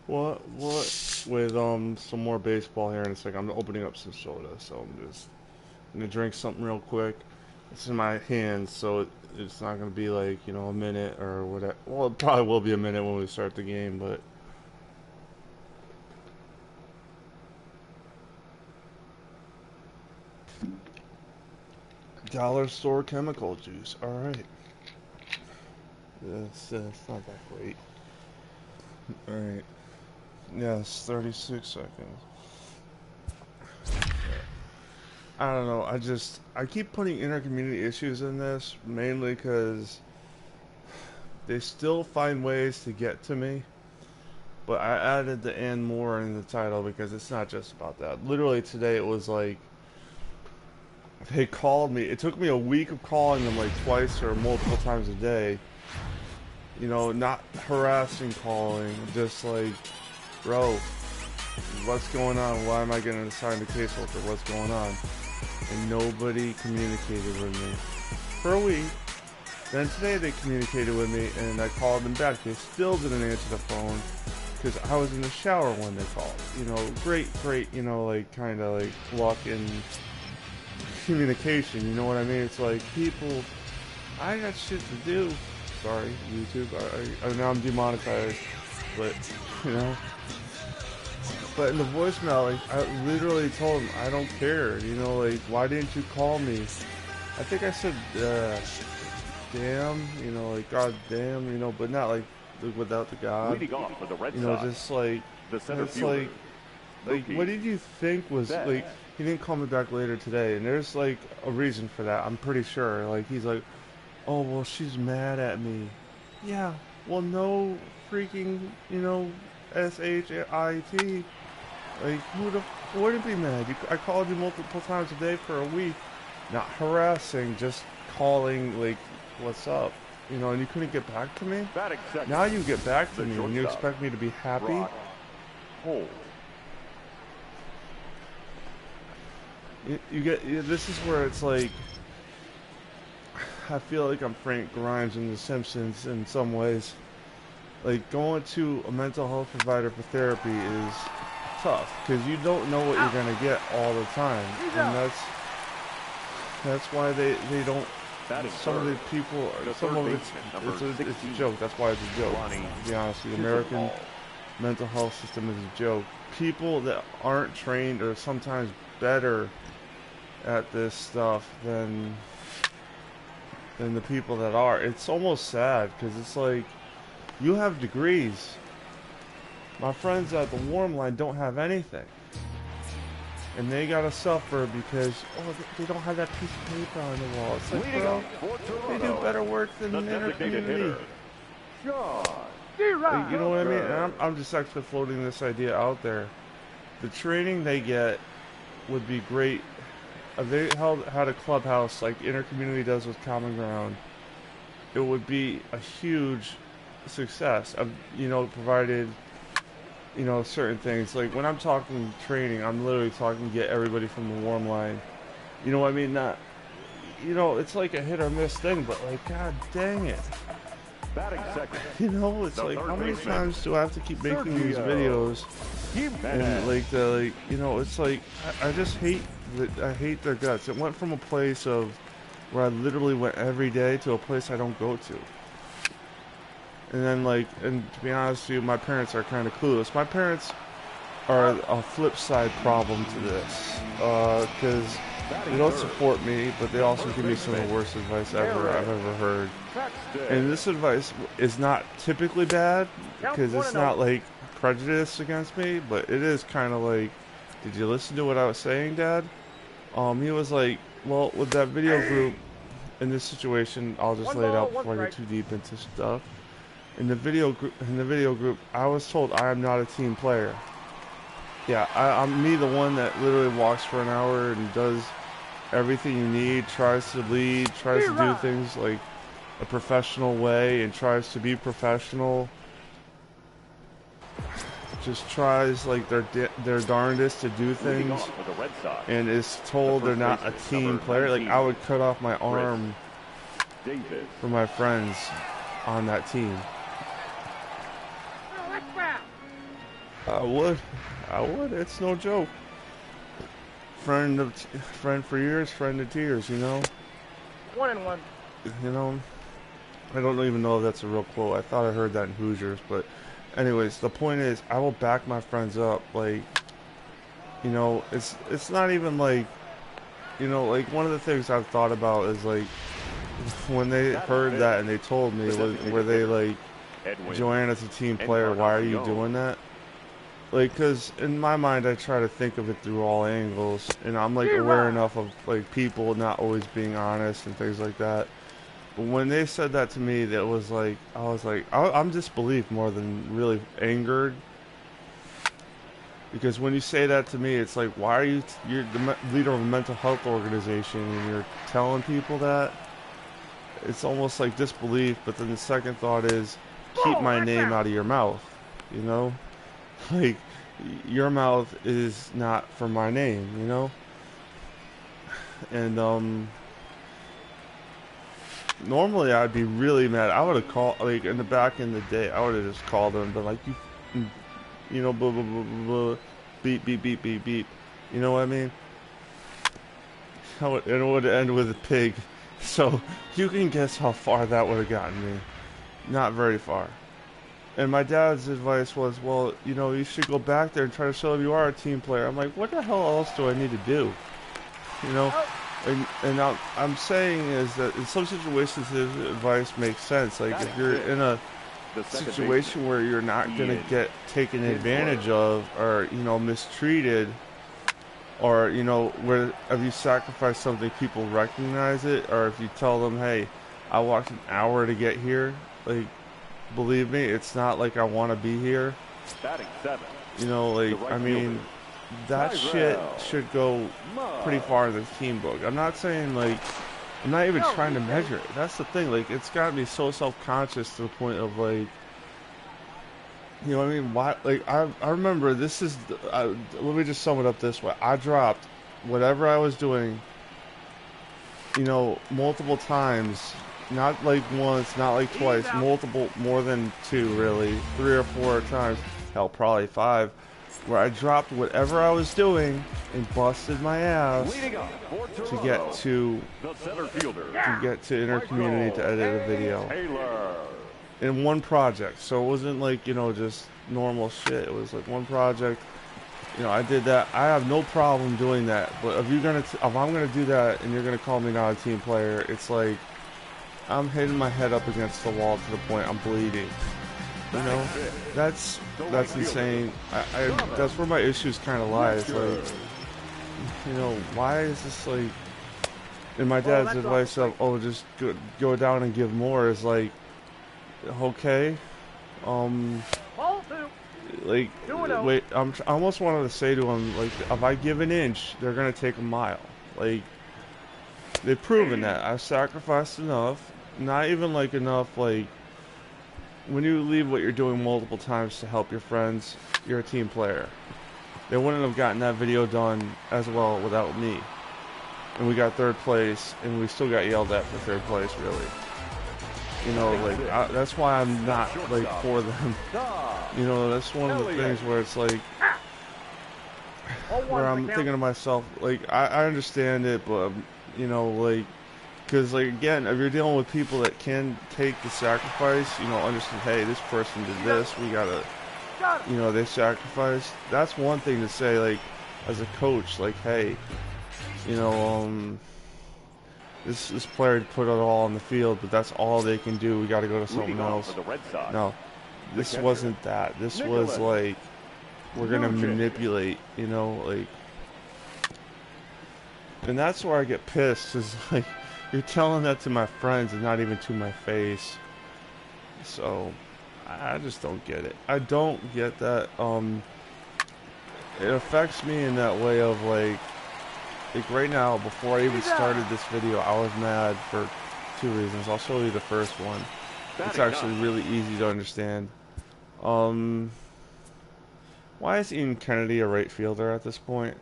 What with some more baseball here in a second. I'm opening up some soda, so I'm just gonna drink something real quick. It's in my hands, so it's not gonna be like, you know, a minute or whatever. Well, it probably will be a minute when we start the game, but dollar store chemical juice. All right, that's not that great. All right, yes, 36 seconds. I don't know. I keep putting intercommunity issues in this mainly because they still find ways to get to me. But I added the and more in the title because it's not just about that. Literally today it was like they called me. It took me a week of calling them like twice or multiple times a day. You know, not harassing calling, just like, bro, what's going on? Why am I getting assigned a caseworker? What's going on? And nobody communicated with me for a week. Then today they communicated with me, and I called them back. They still didn't answer the phone because I was in the shower when they called. You know, great, you know, like kind of like luck and communication. You know what I mean? It's like people, I got shit to do. Sorry, YouTube. I now I'm demonetized, but you know. But in the voicemail, like, I literally told him, I don't care, you know, like, why didn't you call me? I think I said, damn, you know, like, god damn, you know, but not like without the god. Leading off for the Red you know, Sox, just like, it's like, what did you think was, like, he didn't call me back later today, and there's, like, a reason for that, I'm pretty sure. Like, he's like, oh, well, she's mad at me. Yeah, well, no freaking, you know, SHIT. Like, who the wouldn't be mad? I called you multiple times a day for a week. Not harassing, just calling, like, what's up? You know, and you couldn't get back to me? Now you get back to me and you expect me to be happy? Hold. This is where it's like, I feel like I'm Frank Grimes in The Simpsons in some ways. Like, going to a mental health provider for therapy is tough because you don't know what you're gonna get all the time, and that's why they don't. Some of the people, some of it's a joke. That's why it's a joke. To be honest, the American mental health system is a joke. People that aren't trained are sometimes better at this stuff than the people that are. It's almost sad because it's like you have degrees. My friends at the warm line don't have anything. And they gotta suffer because, oh, they don't have that piece of paper on the wall. It's like, bro, they do better work than the intercommunity. Like, you know what I mean? And I'm just actually floating this idea out there. The training they get would be great. If they had a clubhouse like intercommunity does with Common Ground, it would be a huge success. You know, provided, you know, certain things. Like, when I'm talking training, I'm literally talking get everybody from the warm line. You know what I mean? Not, you know, it's like a hit or miss thing, but like, god dang it. You know, it's like, how many times do I have to keep making these videos? And like, you know, it's like, I just hate, I hate their guts. It went from a place of where I literally went every day to a place I don't go to. And then, like, and to be honest with you, my parents are kind of clueless. My parents are a flip side problem to this, because they don't support me, but they also give me some of the worst advice I've ever heard. And this advice is not typically bad, because it's not like prejudice against me, but it is kind of like, did you listen to what I was saying, Dad? He was like, well, with that video group, in this situation, I'll just lay it out before I get too deep into stuff. In the video group, I was told I am not a team player. Yeah, I'm me, the one that literally walks for an hour and does everything you need, tries to lead, tries to do things like a professional way, and tries to be professional. Just tries like their darndest to do things, and is told they're not a team player. Like, I would cut off my arm for my friends on that team. I would. I would. It's no joke. Friend for years, friend of tears, you know? 1-1. You know? I don't even know if that's a real quote. I thought I heard that in Hoosiers, but anyways, the point is, I will back my friends up. Like, you know, it's not even like, you know, like one of the things I've thought about is like, when they heard that and they told me, were they like, Joanna's a team player, why are you doing that? Like, because in my mind, I try to think of it through all angles, and I'm like aware enough of like people not always being honest and things like that. But when they said that to me, that was like, I was like, I'm disbelief more than really angered. Because when you say that to me, it's like, why are you, you're the leader of a mental health organization and you're telling people that? It's almost like disbelief, but then the second thought is, keep my name out of your mouth, you know? Like, your mouth is not for my name, you know? And, normally I'd be really mad. I would have called, like, back in the day, I would have just called them and been like, you know, blah, blah, blah, blah, blah, beep, beep, beep, beep, beep. You know what I mean? And it would end with a pig. So, you can guess how far that would have gotten me. Not very far. And my dad's advice was, well, you know, you should go back there and try to show them you are a team player. I'm like, what the hell else do I need to do? You know? And I'm saying is that in some situations his advice makes sense. Like, if you're in a situation where you're not going to get taken advantage of or, you know, mistreated, or, you know, where if you sacrifice something, people recognize it, or if you tell them, hey, I walked an hour to get here, like, believe me, it's not like I want to be here. You know, like, I mean, that shit should go pretty far in the team book. I'm not saying, like, I'm not even trying to measure it. That's the thing. Like, it's got me so self-conscious to the point of, like, you know what I mean? Why? Like, I remember this is, let me just sum it up this way. I dropped whatever I was doing, you know, multiple times. Not like once, not like twice, multiple, more than two, really. 3 or 4 times, hell, probably 5, where I dropped whatever I was doing and busted my ass to get to Intercommunity to edit a video. In one project. So it wasn't like, you know, just normal shit. It was like one project. You know, I did that. I have no problem doing that. But if I'm gonna do that and you're gonna call me not a team player, it's like I'm hitting my head up against the wall to the point I'm bleeding. You know, that's insane. That's where my issues kind of lie. It's like, you know, why is this like? And my dad's advice of, oh, just go down and give more is like, okay, like, wait, I almost wanted to say to him, like, if I give an inch, they're gonna take a mile. Like, they've proven that. I've sacrificed enough. Not even like enough, like, when you leave what you're doing multiple times to help your friends, you're a team player. They wouldn't have gotten that video done as well without me. And we got 3rd place, and we still got yelled at for 3rd place, really. You know, like, that's why I'm not, like, for them. You know, that's one of the things where it's like, where I'm thinking to myself, like, I understand it, but, you know, like, because, like, again, if you're dealing with people that can take the sacrifice, you know, understand, hey, this person did this, we gotta, you know, they sacrificed. That's one thing to say, like, as a coach, like, hey, you know, this player put it all on the field, but that's all they can do. We got to go to something else. No, this wasn't that. This was like, we're going to manipulate, you know, like, and that's where I get pissed, is like, you're telling that to my friends and not even to my face. So, I just don't get it. I don't get that. It affects me in that way of like right now, before I even started this video, I was mad for 2 reasons. I'll show you the first one. It's actually really easy to understand. Why is Ian Kennedy a right fielder at this point?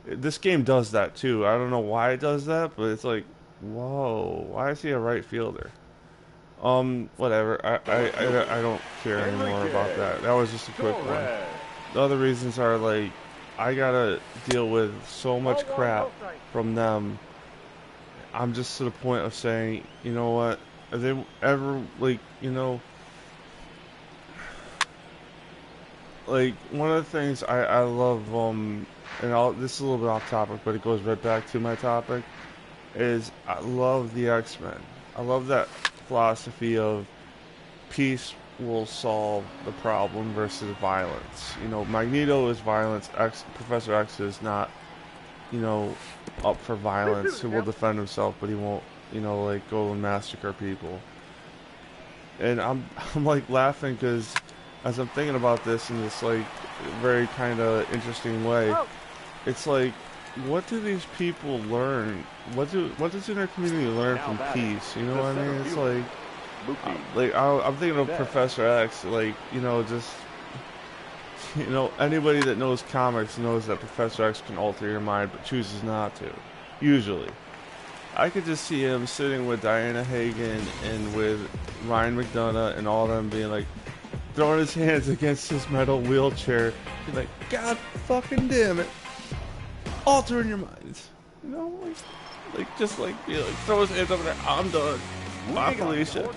This game does that too. I don't know why it does that, but it's like, whoa, why is he a right fielder? Whatever. I don't care anymore about that. That was just a quick one. the other reasons are like I gotta deal with so much crap from them. I'm just to the point of saying, you know what? If they ever like, you know, like one of the things I love, this is a little bit off topic, but it goes right back to my topic, is I love the X-Men. I love that philosophy of peace will solve the problem versus violence. You know, Magneto is violence. Professor X is not, you know, up for violence. Who will defend himself, but he won't, you know, like go and massacre people. And I'm like laughing because as I'm thinking about this in this like very kind of interesting way, it's like, what do these people learn? What does inner community learn from peace? You know what I mean? It's like I'm thinking of Professor X, like, you know, just, you know, anybody that knows comics knows that Professor X can alter your mind, but chooses not to. Usually. I could just see him sitting with Diana Hagen and with Ryan McDonough and all of them being like, throwing his hands against his metal wheelchair, being like, God fucking damn it, altering your minds. You know, like just like, you know, like throw his hands up there, I'm done. Bye, Felicia. You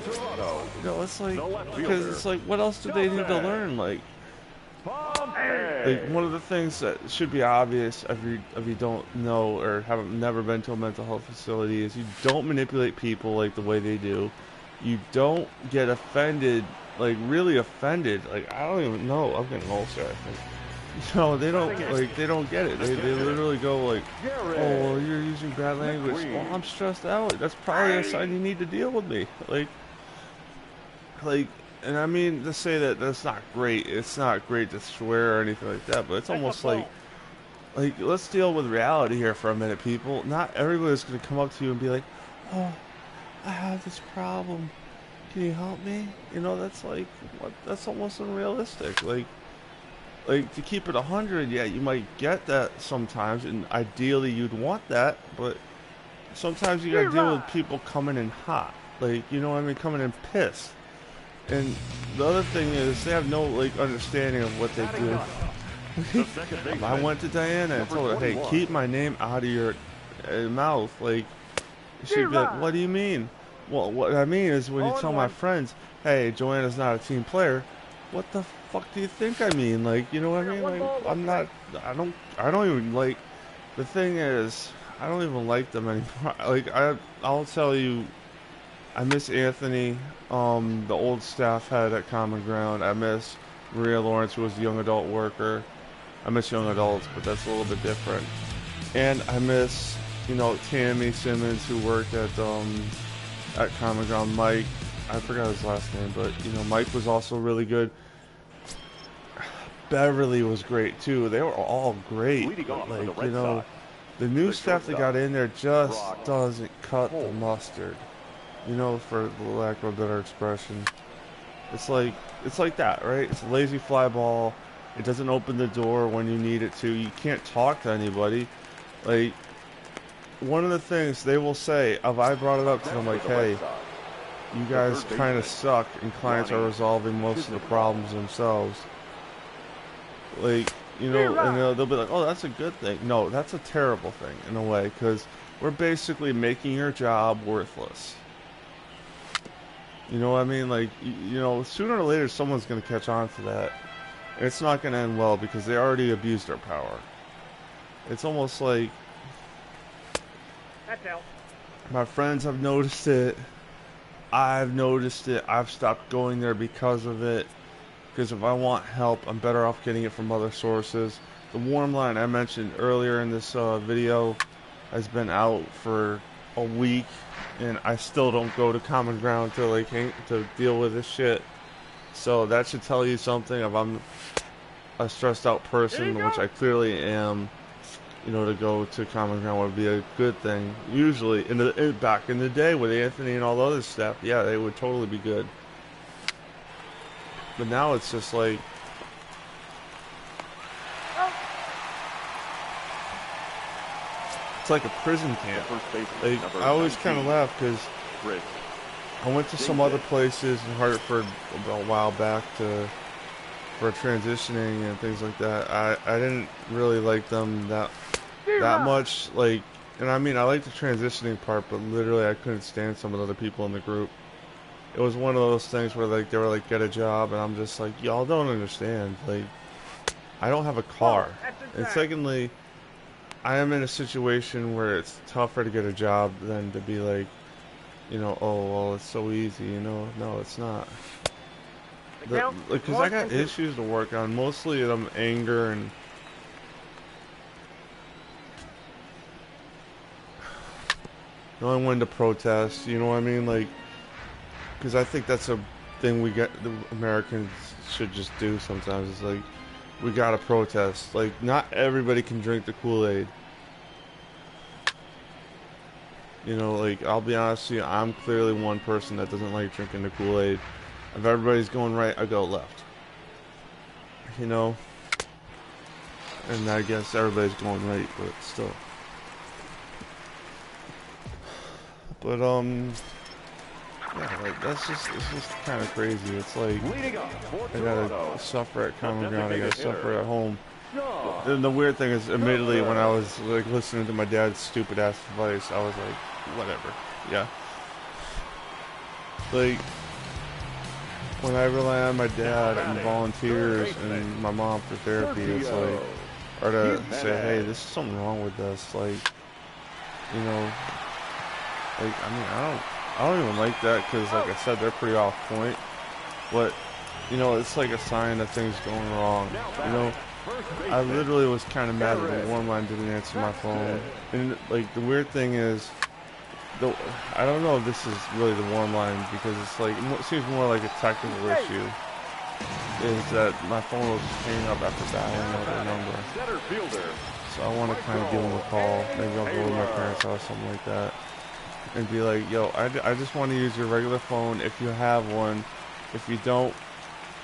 know, it's like, because it's like, what else do they need to learn? Like one of the things that should be obvious if you don't know or haven't never been to a mental health facility is you don't manipulate people like the way they do. You don't get offended, like really offended. Like, I don't even know. I'm getting ulcer, I think. No, they don't get it. They literally go like, oh, well, you're using bad language. Well, I'm stressed out. That's probably a sign you need to deal with me. Like, and I mean to say that that's not great. It's not great to swear or anything like that, but it's almost like let's deal with reality here for a minute, people. Not everybody's gonna come up to you and be like, oh, I have this problem. Can you help me? You know, that's like, what? That's almost unrealistic. Like to keep it 100, yeah, you might get that sometimes, and ideally you'd want that, but sometimes you gotta deal with people coming in hot. Like, you know what I mean? Coming in pissed. And the other thing is, they have no, like, understanding of what they do. I went to Diana and told her, hey, keep my name out of your mouth. Like, she'd be like, what do you mean? Well, what I mean is, when you tell my friends, hey, Joanna's not a team player, what the fuck do you think I mean? Like, you know what I mean? Like, I don't even, like, the thing is, I don't even like them anymore. Like, I'll tell you, I miss Anthony, the old staff head at Common Ground. I miss Maria Lawrence, who was the young adult worker. I miss young adults, but that's a little bit different. And I miss, you know, Tammy Simmons, who worked at Common Ground. Mike, I forgot his last name, but, you know, Mike was also really good. Beverly was great too. They were all great. Like, you know, the new staff that got in there just doesn't cut the mustard. You know, for the lack of a better expression. It's like that, right? It's a lazy fly ball. It doesn't open the door when you need it to. You can't talk to anybody. Like, one of the things they will say, if I brought it up to them, like, hey, you guys kind of suck, and clients are resolving most of the problems themselves. Like, you know, and they'll be like, oh, that's a good thing. No, that's a terrible thing, in a way, because we're basically making your job worthless. You know what I mean? Like, you know, sooner or later, someone's going to catch on to that. And it's not going to end well, because they already abused their power. It's almost like, my friends have noticed it. I've noticed it. I've stopped going there because of it. Because if I want help, I'm better off getting it from other sources. The warm line I mentioned earlier in this video has been out for a week, and I still don't go to Common Ground to deal with this shit. So that should tell you something. If I'm a stressed out person, which I clearly am, you know, to go to Common Ground would be a good thing. Usually, back in the day with Anthony and all the other stuff, yeah, they would totally be good. But now it's just like, it's like a prison camp. Like, I always kind of laugh because I went to some other places in Hartford a while back to for transitioning and things like that. I didn't really like them that much. Like, and I mean, I like the transitioning part, but literally I couldn't stand some of the other people in the group. It was one of those things where like they were like, get a job, and I'm just like, y'all don't understand. Like, I don't have a car, and secondly, I am in a situation where it's tougher to get a job than to be like, you know, oh well, it's so easy, you know. No, it's not. Because I got issues to work on, mostly anger and knowing when to protest. You know what I mean? Like, because I think that's a thing the Americans should just do sometimes. It's like, we gotta protest. Like, not everybody can drink the Kool-Aid. You know, like, I'll be honest with you, I'm clearly one person that doesn't like drinking the Kool-Aid. If everybody's going right, I go left. You know? And I guess everybody's going right, but still. But, yeah, like, it's just kind of crazy. It's like, I gotta suffer at Common Ground, I gotta suffer at home. And the weird thing is, admittedly, when I was, like, listening to my dad's stupid-ass advice, I was like, whatever, yeah. Like, when I rely on my dad and volunteers and my mom for therapy, it's like, or to say, hey, there's something wrong with this, like, you know, like, I mean, I don't even like that, because, like I said, they're pretty off point, but, you know, it's like a sign that things going wrong, you know. I literally was kind of mad that the warm line didn't answer my phone, and, like, the weird thing is, I don't know if this is really the warm line, because it's like, it seems more like a technical issue, is that my phone was hanging up after dialing another number. So I want to kind of give them a call, maybe I'll go to my parents' house, something like that, and be like, yo, I just want to use your regular phone if you have one. If you don't,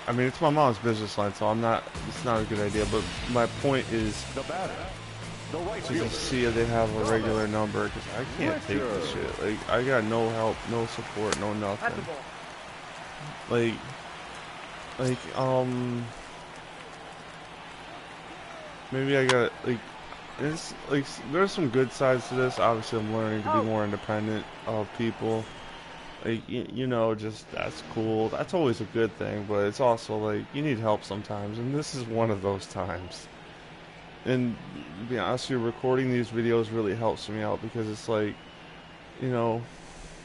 I mean, it's my mom's business line, so it's not a good idea, but my point is to just see if they have a regular number, because I can't take this shit. Like, I got no help, no support, no nothing. Like, maybe I got, like, it's, like, there's some good sides to this. Obviously, I'm learning to be more independent of people. Like, you know, just, that's cool. That's always a good thing, but it's also, like, you need help sometimes, and this is one of those times. And, to be honest, recording these videos really helps me out, because it's like, you know,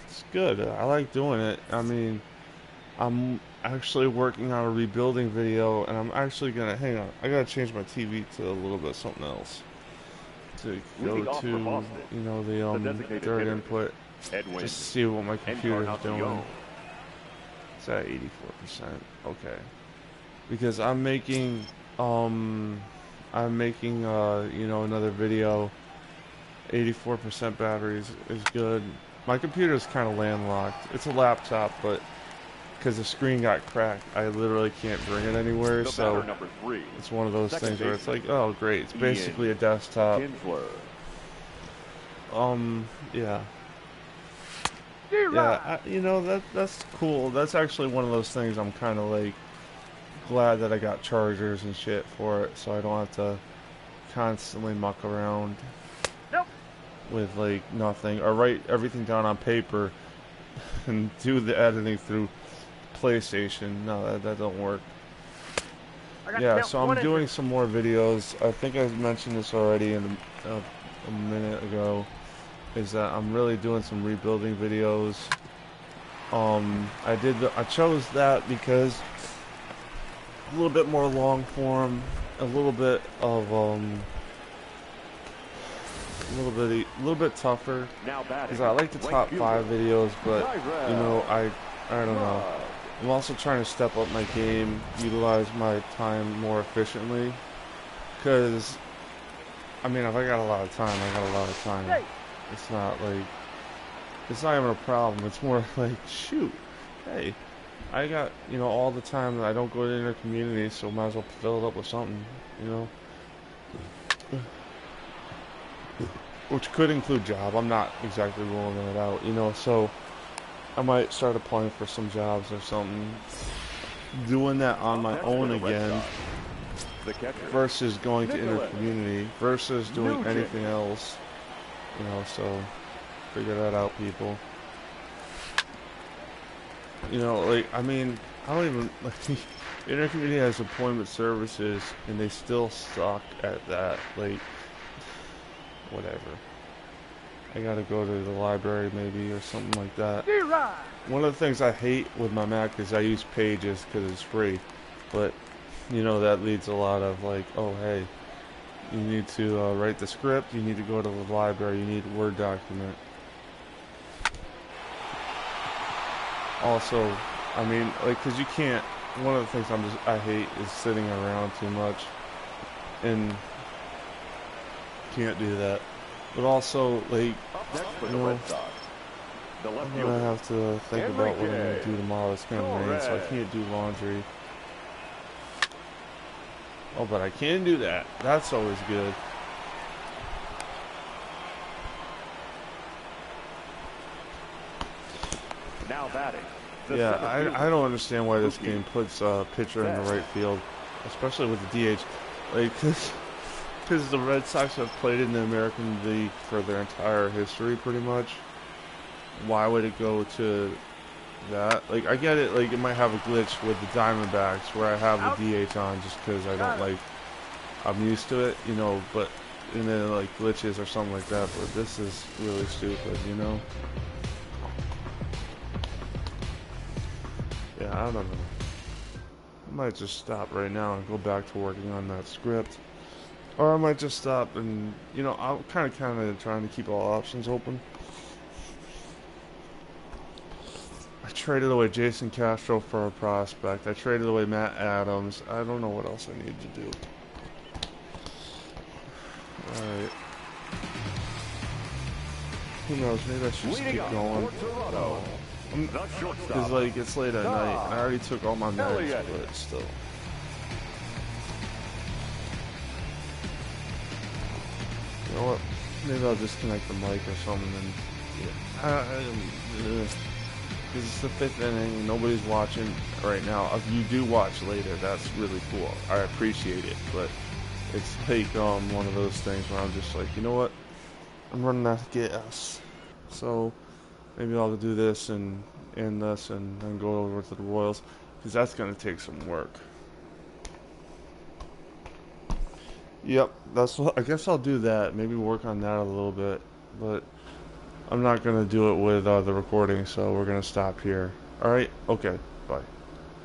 it's good. I like doing it. I mean, I'm actually working on a rebuilding video, and I'm actually gonna, hang on, I gotta change my TV to a little bit something else. To go to, you know, the third input, just to see what my computer is doing. It's at 84%. Okay. Because I'm making, you know, another video. 84% batteries is good. My computer is kind of landlocked. It's a laptop, but because the screen got cracked, I literally can't bring it anywhere. So it's one of those things where it's like, oh great, it's basically a desktop. Yeah. Yeah, you know, that's cool. That's actually one of those things I'm kind of like glad that I got chargers and shit for it, so I don't have to constantly muck around with like nothing, or write everything down on paper and do the editing through PlayStation. No, that don't work. Yeah, so I'm doing some more videos. I think I mentioned this already in a minute ago, is that I'm really doing some rebuilding videos. I chose that because a little bit more long form, a little bit of a little bit tougher, because I like the top 5 videos, but you know, I don't know. I'm also trying to step up my game, utilize my time more efficiently, because I mean, if I got a lot of time, I got a lot of time. It's not like, it's not even a problem. It's more like, shoot, hey, I got, you know, all the time that I don't go to Intercommunity, so might as well fill it up with something, you know. Which could include job. I'm not exactly ruling it out, you know, so I might start applying for some jobs or something. doing that on my own again versus going to intercommunity versus doing anything else. You know, so figure that out, people. You know, like, I mean, I don't even, like, intercommunity has appointment services, and they still suck at that. Like, whatever. I gotta go to the library, maybe, or something like that. One of the things I hate with my Mac is I use Pages because it's free. But, you know, that leads a lot of, like, oh, hey, you need to write the script, you need to go to the library, you need a Word document. Also, I mean, like, because you can't, one of the things I hate is sitting around too much, and can't do that. But also, like, you know, I'm gonna have to think about what I'm gonna do tomorrow. It's gonna rain, so I can't do laundry. Oh, but I can do that. That's always good. Now batting. Yeah, I don't understand why this game puts a pitcher in the right field, especially with the DH. Like, because the Red Sox have played in the American League for their entire history, pretty much. Why would it go to that? Like, I get it, like, it might have a glitch with the Diamondbacks where I have the DH on just because I don't like, I'm used to it, you know, but, and then, like, glitches or something like that, but this is really stupid, you know? Yeah, I don't know. I might just stop right now and go back to working on that script. Or I might just stop and, you know, I'm kind of trying to keep all options open. I traded away Jason Castro for a prospect. I traded away Matt Adams. I don't know what else I need to do. Alright. Who knows? Maybe I should just keep going. Because, like, it's late at night, and I already took all my meds, but still. You know what? Maybe I'll disconnect the mic or something, and, yeah. Because it's the 5th inning, and nobody's watching right now. If you do watch later, that's really cool. I appreciate it, but it's like, one of those things where I'm just like, you know what? I'm running out of gas. So, maybe I'll do this and end this and then go over to the Royals, because that's going to take some work. Yep, that's what, I guess I'll do that. Maybe work on that a little bit, but I'm not going to do it with the recording, so we're going to stop here. Alright? Okay, bye.